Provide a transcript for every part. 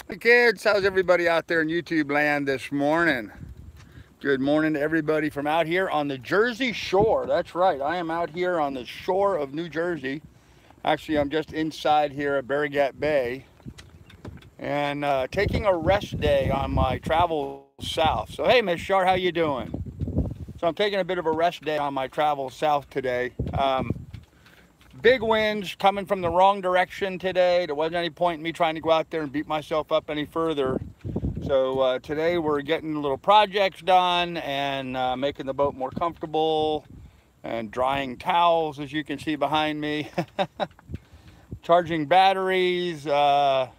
Hey kids, how's everybody out there in YouTube land this morning? Good morning to everybody from out here on the Jersey Shore. That's right, I am out here on the shore of New Jersey. Actually, I'm just inside here at Barnegat Bay and taking a rest day on my travels south. So hey, Miss Shar, how you doing? So I'm taking a bit of a rest day on my travels south today. Big winds coming from the wrong direction today. There wasn't any point in me trying to go out there and beat myself up any further. So today we're getting little projects done and making the boat more comfortable and drying towels, as you can see behind me. Charging batteries. Had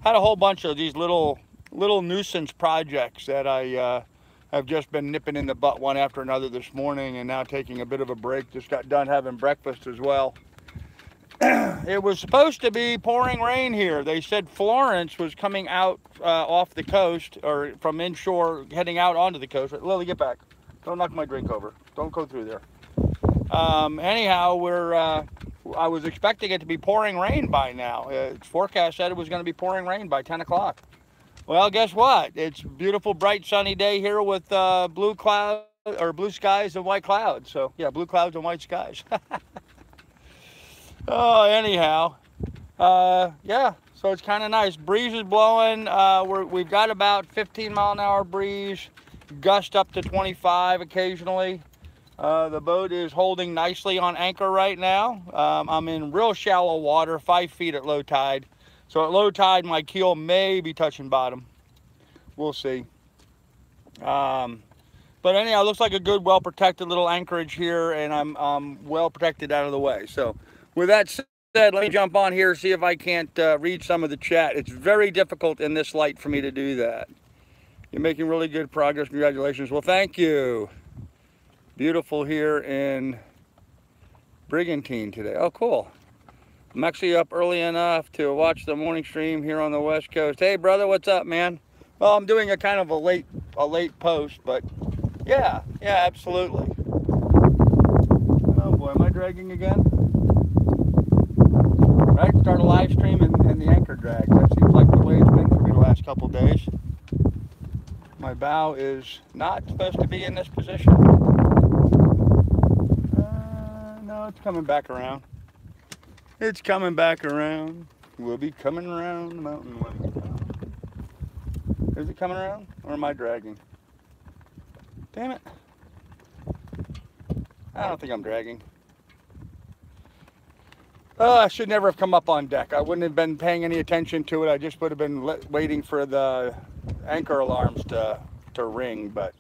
a whole bunch of these little nuisance projects that I have just been nipping in the butt one after another this morning, and now taking a bit of a break. Just got done having breakfast as well. It was supposed to be pouring rain here. They said Florence was coming out off the coast, or from inshore heading out onto the coast. Lily, get back. Don't knock my drink over. Don't go through there. Anyhow, I was expecting it to be pouring rain by now. Its forecast said it was going to be pouring rain by 10 o'clock. Well, guess what? It's a beautiful, bright, sunny day here with blue clouds, or blue skies and white clouds. So, yeah, blue clouds and white skies. Oh, anyhow, yeah, so it's kind of nice. Breeze is blowing. We've got about 15-mile-an-hour breeze, gust up to 25 occasionally. The boat is holding nicely on anchor right now. I'm in real shallow water, 5 feet at low tide. So at low tide, my keel may be touching bottom. We'll see. But anyhow, it looks like a good, well-protected little anchorage here, and I'm well protected out of the way. So with that said, let me jump on here, see if I can't read some of the chat. It's very difficult in this light for me to do that. You're making really good progress. Congratulations. Well, thank you. Beautiful here in Brigantine today. Oh, cool. I'm actually up early enough to watch the morning stream here on the West Coast. Hey, brother, what's up, man? Well, I'm doing a kind of a late post, but yeah, absolutely. Oh boy, am I dragging again? Right, start a live stream and the anchor drag. That seems like the way it's been for me the last couple days. My bow is not supposed to be in this position. No, it's coming back around. It's coming back around. We'll be coming around the mountain when we come. Is it coming around, or am I dragging? Damn it. I don't think I'm dragging. Oh, I should never have come up on deck. I wouldn't have been paying any attention to it. I just would have been waiting for the anchor alarms to ring. But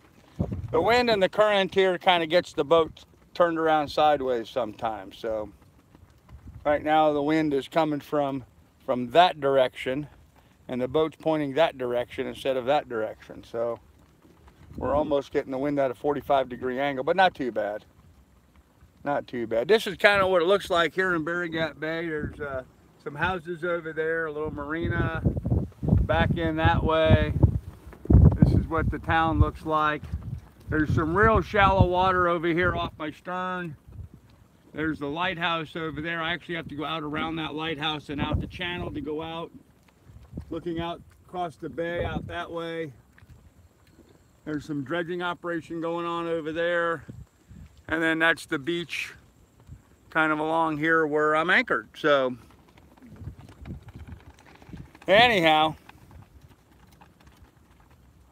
the wind and the current here kind of gets the boat turned around sideways sometimes. So right now the wind is coming from that direction, and the boat's pointing that direction instead of that direction. So we're almost getting the wind at a 45-degree angle, but not too bad. Not too bad. This is kind of what it looks like here in Barnegat Bay. There's some houses over there, a little marina back in that way. This is what the town looks like. There's some real shallow water over here off my stern. There's the lighthouse over there. I actually have to go out around that lighthouse and out the channel to go out, looking out across the bay out that way. There's some dredging operation going on over there. And then that's the beach kind of along here where I'm anchored. So anyhow,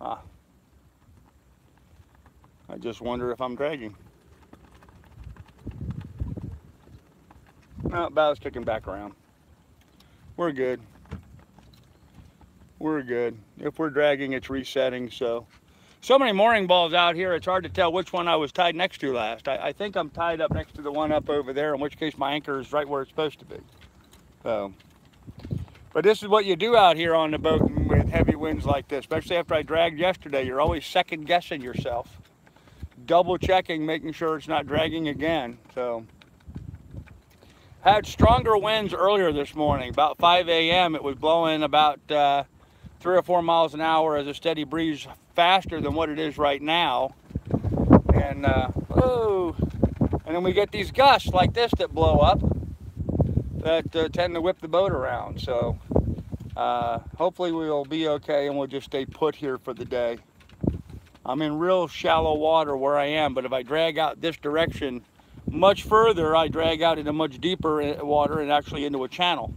I just wonder if I'm dragging. No, bow's kicking back around. We're good. We're good. If we're dragging, it's resetting. So many mooring balls out here, it's hard to tell which one I was tied next to last. I think I'm tied up next to the one up over there, in which case my anchor is right where it's supposed to be. So, but this is what you do out here on the boat with heavy winds like this, especially after I dragged yesterday. You're always second guessing yourself, double checking, making sure it's not dragging again. So, had stronger winds earlier this morning. About 5 a.m. it was blowing about 3 or 4 miles an hour as a steady breeze, faster than what it is right now. And and then we get these gusts like this that blow up that tend to whip the boat around. So Hopefully we'll be okay and we'll just stay put here for the day. I'm in real shallow water where I am, but if I drag out this direction much further, I drag out into much deeper water and actually into a channel.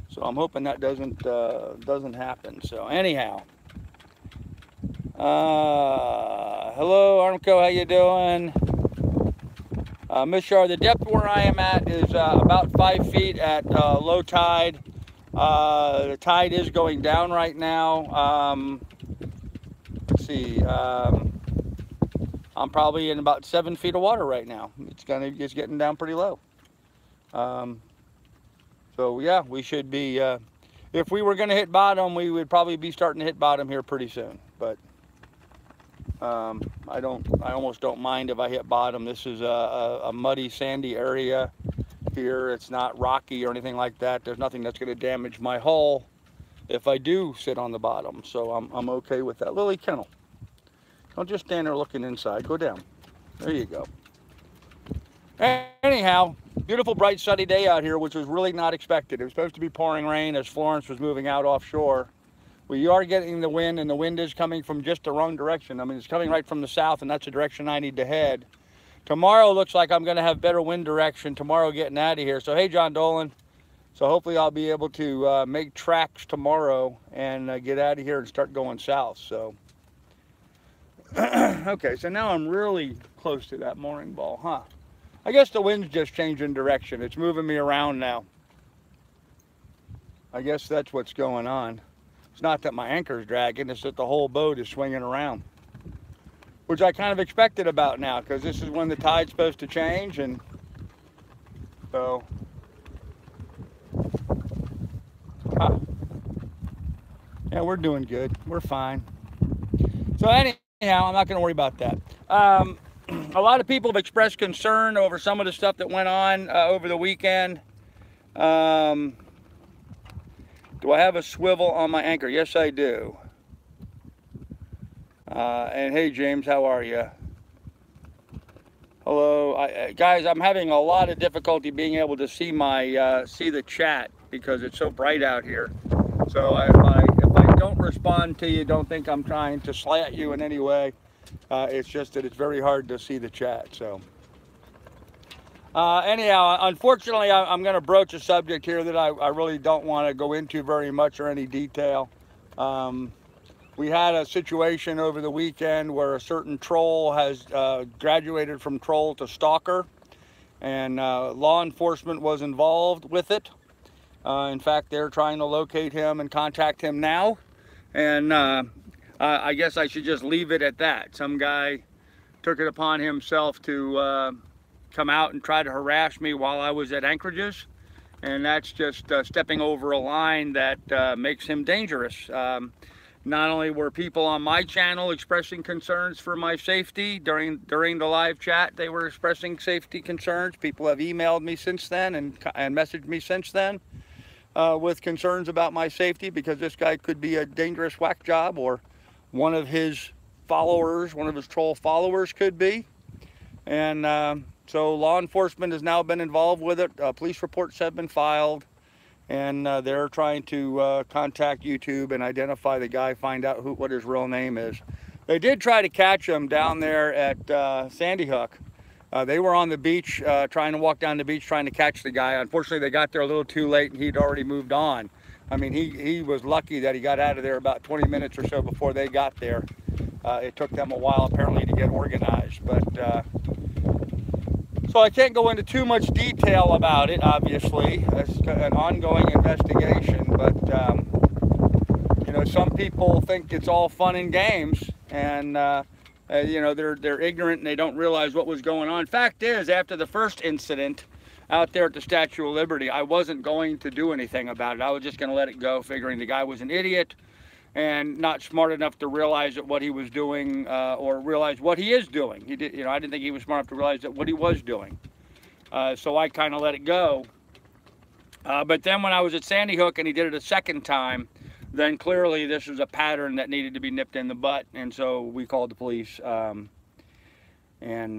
So I'm hoping that doesn't happen. So anyhow, hello Armco, how you doing? Miss Shar, the depth where I am at is about 5 feet at low tide. The tide is going down right now. Let's see. I'm probably in about 7 feet of water right now. It's getting down pretty low. So yeah, we should be. If we were going to hit bottom, we would probably be starting to hit bottom here pretty soon. But I almost don't mind if I hit bottom. This is a muddy, sandy area here. It's not rocky or anything like that. There's nothing that's going to damage my hull if I do sit on the bottom. So I'm okay with that. Lily Kennel, don't just stand there looking inside. Go down. There you go. Anyhow, beautiful, bright, sunny day out here, which was really not expected. It was supposed to be pouring rain as Florence was moving out offshore. We are getting the wind, and the wind is coming from just the wrong direction. I mean, it's coming right from the south, and that's the direction I need to head. Tomorrow looks like I'm going to have better wind direction tomorrow getting out of here. So, hey, John Dolan. So hopefully I'll be able to make tracks tomorrow and get out of here and start going south. So, okay, so now I'm really close to that mooring ball, huh? I guess the wind's just changing direction. It's moving me around now. I guess that's what's going on. It's not that my anchor's dragging, it's that the whole boat is swinging around. Which I kind of expected about now, because this is when the tide's supposed to change, and so... Yeah, we're doing good. We're fine. So anyhow, I'm not going to worry about that. A lot of people have expressed concern over some of the stuff that went on over the weekend. Do I have a swivel on my anchor? Yes, I do. And hey, James, how are you? Hello, guys. I'm having a lot of difficulty being able to see my see the chat because it's so bright out here. So if I don't respond to you, don't think I'm trying to slat you in any way. It's just that it's very hard to see the chat. So anyhow, unfortunately, I'm going to broach a subject here that I really don't want to go into very much or any detail. We had a situation over the weekend where a certain troll has graduated from troll to stalker, and law enforcement was involved with it. In fact, they're trying to locate him and contact him now, and I guess I should just leave it at that. Some guy took it upon himself to come out and try to harass me while I was at anchorages, and that's just stepping over a line that makes him dangerous. Not only were people on my channel expressing concerns for my safety during the live chat, they were expressing safety concerns. People have emailed me since then and messaged me since then with concerns about my safety, because this guy could be a dangerous whack job, or one of his followers, one of his troll followers could be. And so law enforcement has now been involved with it. Police reports have been filed. And they're trying to contact YouTube and identify the guy, find out what his real name is. They did try to catch him down there at Sandy Hook. They were on the beach, trying to walk down the beach, trying to catch the guy. Unfortunately, they got there a little too late, and he'd already moved on. I mean, he was lucky that he got out of there about 20 minutes or so before they got there. It took them a while, apparently, to get organized. But so I can't go into too much detail about it, obviously. It's an ongoing investigation, but you know, some people think it's all fun and games, and you know, they're ignorant and they don't realize what was going on. Fact is, after the first incident out there at the Statue of Liberty, I wasn't going to do anything about it. I was just going to let it go, figuring the guy was an idiot and not smart enough to realize that what he was doing, or realize what he is doing. He did, you know, I didn't think he was smart enough to realize that what he was doing. So I kind of let it go. But then when I was at Sandy Hook and he did it a second time, then clearly this was a pattern that needed to be nipped in the butt. And so we called the police. I don't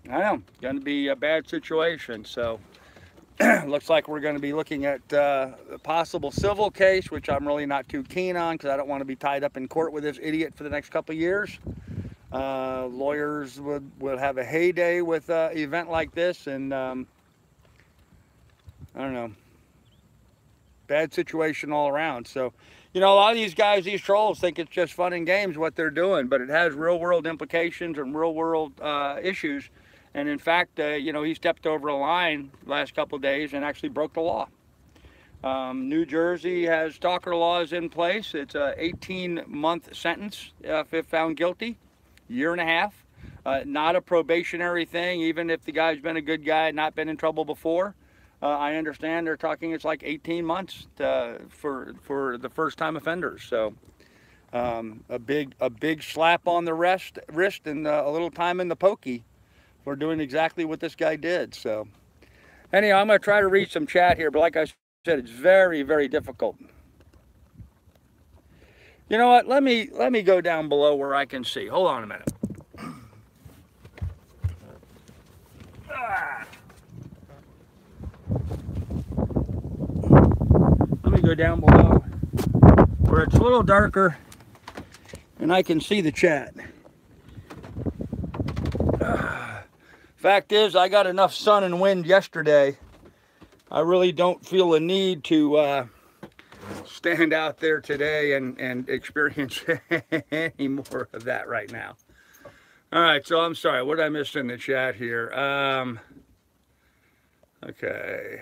know, going to be a bad situation. So Looks like we're going to be looking at a possible civil case, which I'm really not too keen on because I don't want to be tied up in court with this idiot for the next couple of years. Lawyers would have a heyday with an event like this, and I don't know, bad situation all around. So, you know, a lot of these guys, these trolls, think it's just fun and games what they're doing, but it has real world implications and real world issues. And in fact, you know, he stepped over a line last couple of days and actually broke the law. New Jersey has stalker laws in place. It's a 18-month sentence if found guilty, year and a half. Not a probationary thing, even if the guy's been a good guy, not been in trouble before. I understand they're talking it's like 18 months for the first-time offenders. So a big slap on the wrist and a little time in the pokey for doing exactly what this guy did. So anyhow, I'm going to try to read some chat here, but like I said, it's very, very difficult. You know what? Let me go down below where I can see. Hold on a minute. Let me go down below where it's a little darker and I can see the chat. Fact is, I got enough sun and wind yesterday. I really don't feel a need to stand out there today and experience any more of that right now. All right, so I'm sorry, what did I miss in the chat here? Okay.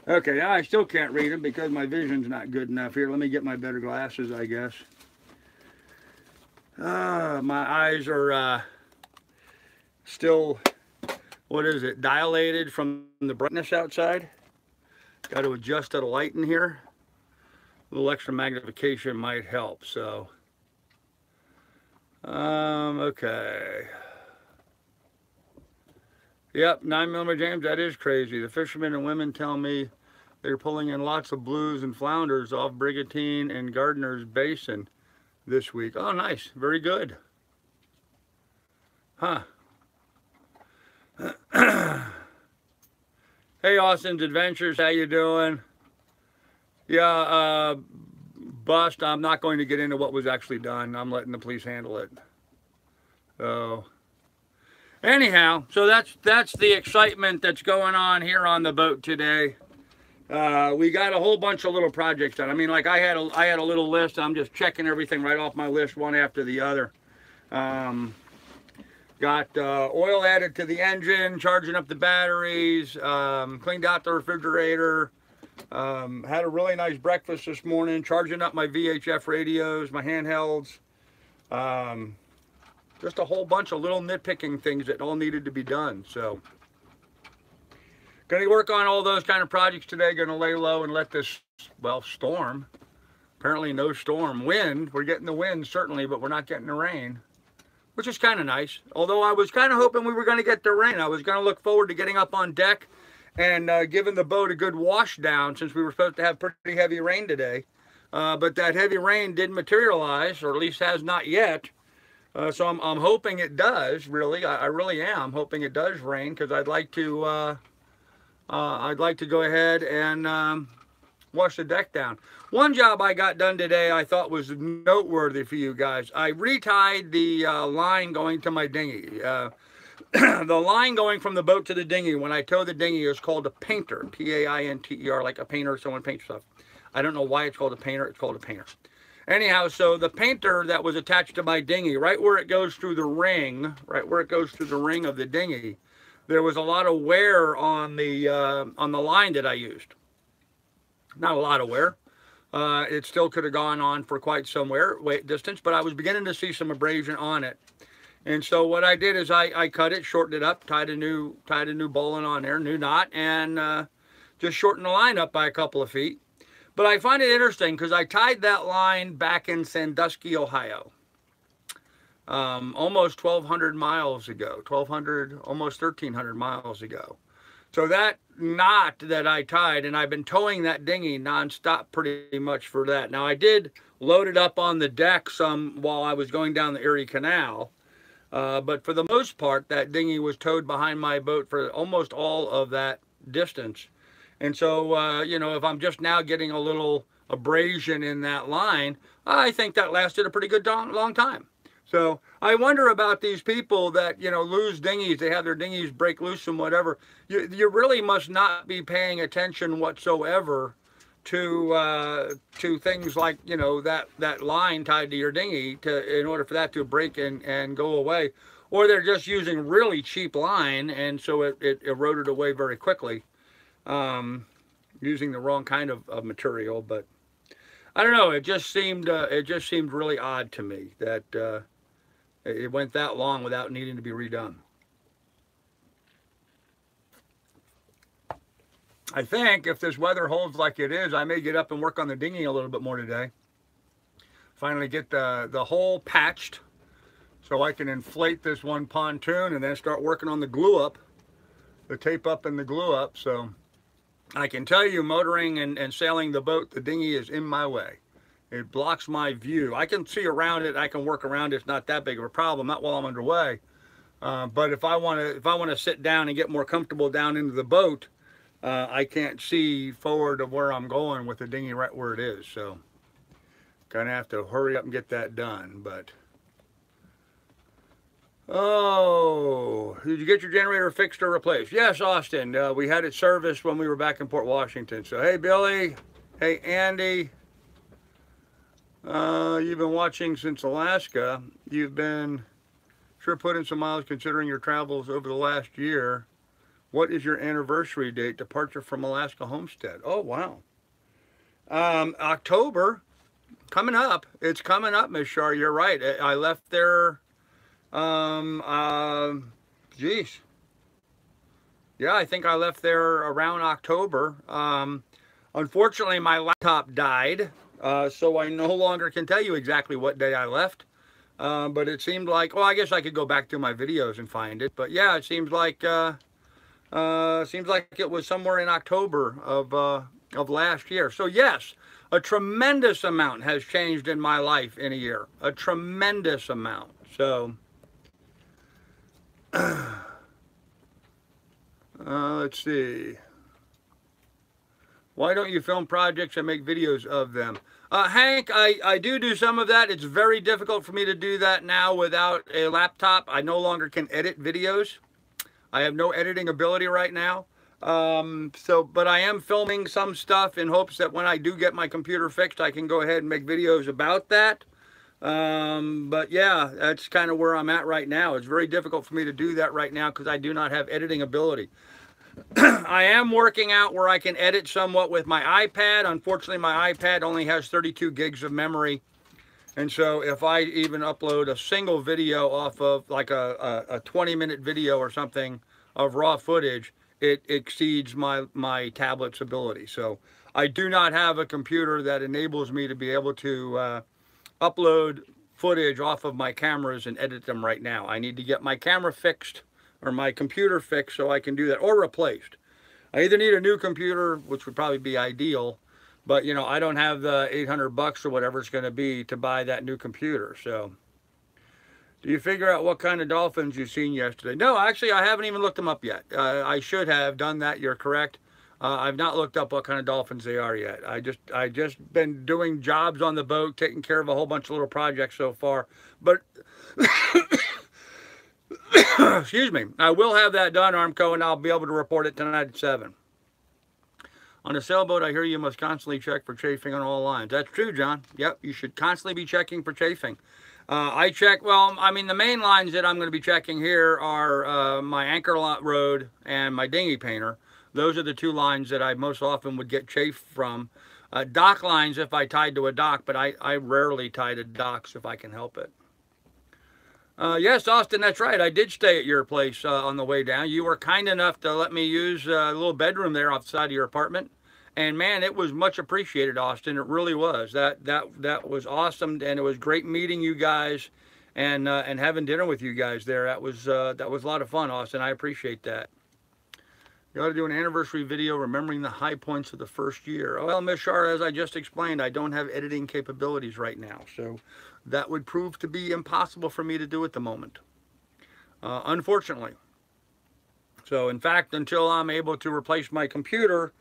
Okay, now I still can't read them because my vision's not good enough here. Let me get my better glasses, I guess. My eyes are still, what is it, dilated from the brightness outside. Got to adjust the light in here. A little extra magnification might help, so. Okay. Yep, 9mm James, that is crazy. The fishermen and women tell me they're pulling in lots of blues and flounders off Brigantine and Gardner's Basin this week. Oh, nice. Very good. Huh. Hey, Austin's Adventures. How you doing? Yeah, bust. I'm not going to get into what was actually done. I'm letting the police handle it. So, anyhow, so that's the excitement that's going on here on the boat today. We got a whole bunch of little projects done. I mean, like I had a little list. I'm just checking everything right off my list, one after the other. Got oil added to the engine, charging up the batteries, cleaned out the refrigerator. Had a really nice breakfast this morning, charging up my VHF radios, my handhelds. Just a whole bunch of little nitpicking things that all needed to be done. So, going to work on all those kind of projects today. Going to lay low and let this, well, storm. Apparently no storm. Wind, we're getting the wind certainly, but we're not getting the rain, which is kind of nice. Although I was kind of hoping we were going to get the rain. I was going to look forward to getting up on deck and giving the boat a good wash down since we were supposed to have pretty heavy rain today. But that heavy rain didn't materialize, or at least has not yet. So I'm hoping it does, really. I really am hoping it does rain, because I'd like to go ahead and wash the deck down. One job I got done today I thought was noteworthy for you guys. I retied the line going to my dinghy. The line going from the boat to the dinghy, when I tow the dinghy, is called a painter. P-A-I-N-T-E-R, like a painter, someone paints stuff. I don't know why it's called a painter, it's called a painter. Anyhow, so the painter that was attached to my dinghy, right where it goes through the ring, of the dinghy, there was a lot of wear on the line that I used. Not a lot of wear. It still could have gone on for quite some distance, but I was beginning to see some abrasion on it. And so what I did is I cut it, shortened it up, tied a new bowline on there, new knot, and just shortened the line up by a couple of feet. But I find it interesting because I tied that line back in Sandusky, Ohio, almost 1,200 miles ago, 1,200, almost 1,300 miles ago. So that knot that I tied, and I've been towing that dinghy nonstop pretty much for that. Now, I did load it up on the deck some while I was going down the Erie Canal, But for the most part, that dinghy was towed behind my boat for almost all of that distance. And so, you know, if I'm just now getting a little abrasion in that line, I think that lasted a pretty good long time. So I wonder about these people that, you know, lose dinghies. They have their dinghies break loose and whatever. You really must not be paying attention whatsoever to things like, you know, that line tied to your dinghy in order for that to break and go away. Or they're just using really cheap line, and so it eroded away very quickly, using the wrong kind of material. But I don't know. It just seemed really odd to me that it went that long without needing to be redone. I think if this weather holds like it is, I may get up and work on the dinghy a little bit more today. Finally get the hole patched so I can inflate this one pontoon and then start working on the glue up, the tape up and the glue up. So I can tell you, motoring and sailing the boat, the dinghy is in my way. It blocks my view. I can see around it. I can work around it. It's not that big of a problem, not while I'm underway. But if I want to sit down and get more comfortable down into the boat, I can't see forward of where I'm going with the dinghy right where it is. So gonna have to hurry up and get that done. But oh, did you get your generator fixed or replaced? Yes, Austin. We had it serviced when we were back in Port Washington. So hey, Billy. Hey, Andy. You've been watching since Alaska. You've been sure put in some miles considering your travels over the last year. What is your anniversary date, departure from Alaska homestead? Oh, wow. October, coming up. It's coming up, Miss Shar. You're right. I left there, geez. Yeah, I think I left there around October. Unfortunately, my laptop died. So I no longer can tell you exactly what day I left, but it seemed like, well, I guess I could go back to my videos and find it. But yeah, it seems like it was somewhere in October of last year. So yes, a tremendous amount has changed in my life in a year. A tremendous amount. So let's see. Why don't you film projects and make videos of them? Hank, I do some of that. It's very difficult for me to do that now without a laptop. I no longer can edit videos. I have no editing ability right now. But I am filming some stuff in hopes that when I do get my computer fixed, I can go ahead and make videos about that. But yeah, that's kind of where I'm at right now. It's very difficult for me to do that right now because I do not have editing ability. I am working out where I can edit somewhat with my iPad. Unfortunately, my iPad only has 32 gigs of memory. And so if I even upload a single video off of like a 20-minute video or something of raw footage, it exceeds my tablet's ability. So I do not have a computer that enables me to be able to upload footage off of my cameras and edit them right now. I need to get my camera fixed or my computer fixed so I can do that, or replaced. I either need a new computer, which would probably be ideal, but you know, I don't have the 800 bucks or whatever it's going to be to buy that new computer. So do you figure out what kind of dolphins you've seen yesterday? No, actually, I haven't even looked them up yet. I should have done that. You're correct. I've not looked up what kind of dolphins they are yet. I just been doing jobs on the boat, taking care of a whole bunch of little projects so far. But excuse me, I will have that done, Armco, and I'll be able to report it tonight at 7. On a sailboat, I hear you must constantly check for chafing on all lines. That's true, John. Yep, you should constantly be checking for chafing. I check, well, I mean, the main lines that I'm going to be checking here are my anchor rod and my dinghy painter. Those are the two lines that I most often would get chafe from. Dock lines if I tied to a dock, but I rarely tie to docks if I can help it. Yes, Austin, that's right. I did stay at your place on the way down. You were kind enough to let me use a little bedroom there off the side of your apartment. And man, it was much appreciated, Austin. It really was. That was awesome, and it was great meeting you guys and having dinner with you guys there. That was a lot of fun, Austin. I appreciate that. You ought to do an anniversary video remembering the high points of the first year. Well, Ms. Shar, as I just explained, I don't have editing capabilities right now, so that would prove to be impossible for me to do at the moment. unfortunately. So in fact, until I'm able to replace my computer,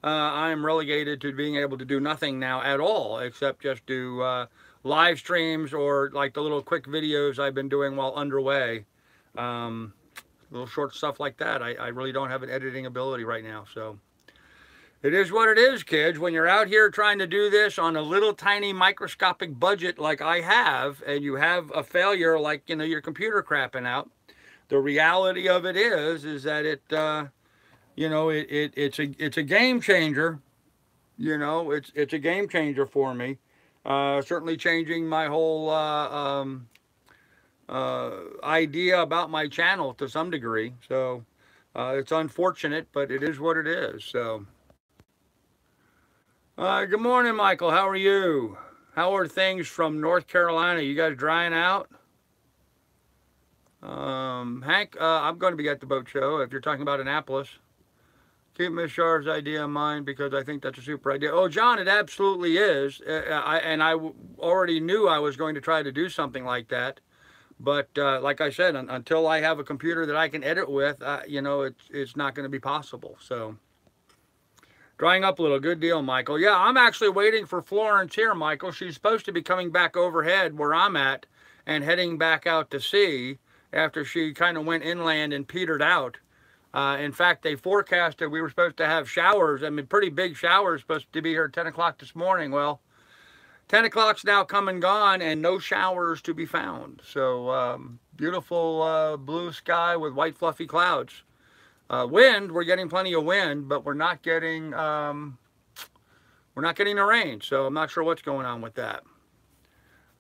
I am relegated to being able to do nothing now at all, except just do live streams or like the little quick videos I've been doing while underway. Little short stuff like that. I really don't have an editing ability right now. So it is what it is, kids. When you're out here trying to do this on a little tiny microscopic budget like I have, and you have a failure like, you know, your computer crapping out, the reality of it is that it, you know, it's a game changer. You know, it's a game changer for me. Certainly changing my whole idea about my channel to some degree. So it's unfortunate, but it is what it is. So good morning, Michael. How are you? How are things from North Carolina? You guys drying out? Hank, I'm going to be at the boat show if you're talking about Annapolis. Keep Miss Shar's idea in mind because I think that's a super idea. Oh, John, it absolutely is. I already knew I was going to try to do something like that. But like I said, until I have a computer that I can edit with, you know, it's not going to be possible. So drying up a little. Good deal, Michael. Yeah, I'm actually waiting for Florence here, Michael. She's supposed to be coming back overhead where I'm at and heading back out to sea after she kind of went inland and petered out. In fact, they forecasted we were supposed to have showers. I mean, pretty big showers supposed to be here at 10 o'clock this morning. Well, 10 o'clock's now come and gone and no showers to be found. So beautiful blue sky with white fluffy clouds. Wind, we're getting plenty of wind, but we're not getting the rain. So I'm not sure what's going on with that.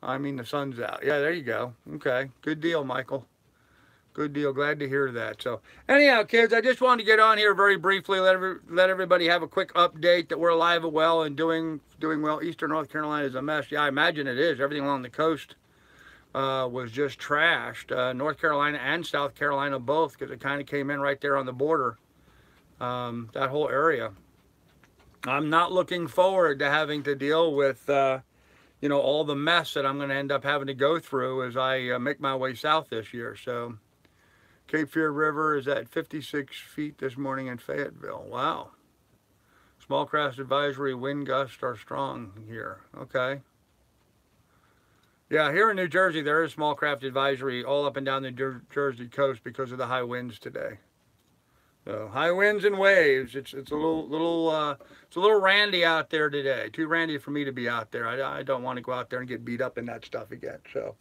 I mean, the sun's out. Yeah, there you go. Okay, good deal, Michael. Good deal. Glad to hear that. So anyhow, kids, I just wanted to get on here very briefly, let everybody have a quick update that we're alive and well and doing well. Eastern North Carolina is a mess. Yeah, I imagine it is. Everything along the coast was just trashed. North Carolina and South Carolina both, because it kind of came in right there on the border. That whole area. I'm not looking forward to having to deal with you know, all the mess that I'm going to end up having to go through as I make my way south this year. So Cape Fear River is at 56 feet this morning in Fayetteville. Wow. Small craft advisory, wind gusts are strong here. Okay. Yeah, here in New Jersey, there is small craft advisory all up and down the Jersey coast because of the high winds today. So high winds and waves. It's a little randy out there today. Too randy for me to be out there. I don't want to go out there and get beat up in that stuff again. So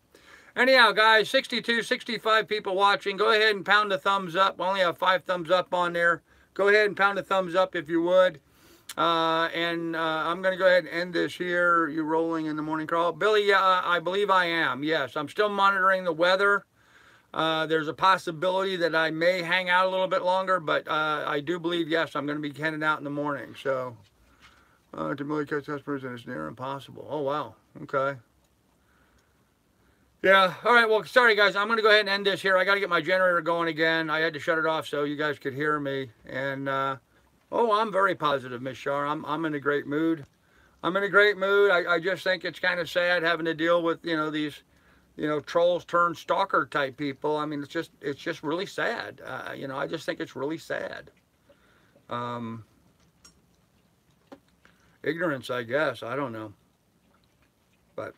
anyhow, guys, 62, 65 people watching. Go ahead and pound the thumbs up. I only have 5 thumbs up on there. Go ahead and pound the thumbs up if you would. I'm going to go ahead and end this here. You rolling in the morning crawl? Billy, I believe I am. Yes, I'm still monitoring the weather. There's a possibility that I may hang out a little bit longer, but I do believe, yes, I'm going to be heading out in the morning. So, to really catch customers, and it's near impossible. Oh, wow. Okay. Yeah. All right. Well, sorry, guys. I'm going to go ahead and end this here. I got to get my generator going again. I had to shut it off so you guys could hear me. And, oh, I'm very positive, Miss Shar. I'm in a great mood. I'm in a great mood. I just think it's kind of sad having to deal with, you know, these, you know, trolls turned stalker type people. I mean, it's just really sad. You know, I just think it's really sad. Ignorance, I guess. I don't know. But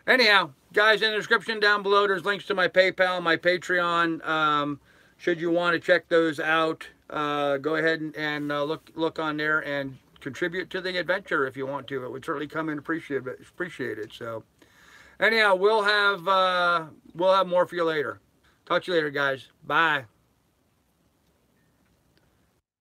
anyhow, guys, in the description down below, there's links to my PayPal, my Patreon. Should you want to check those out, go ahead and look on there and contribute to the adventure if you want to. It would certainly come in appreciated. So anyhow, we'll have more for you later. Talk to you later, guys. Bye.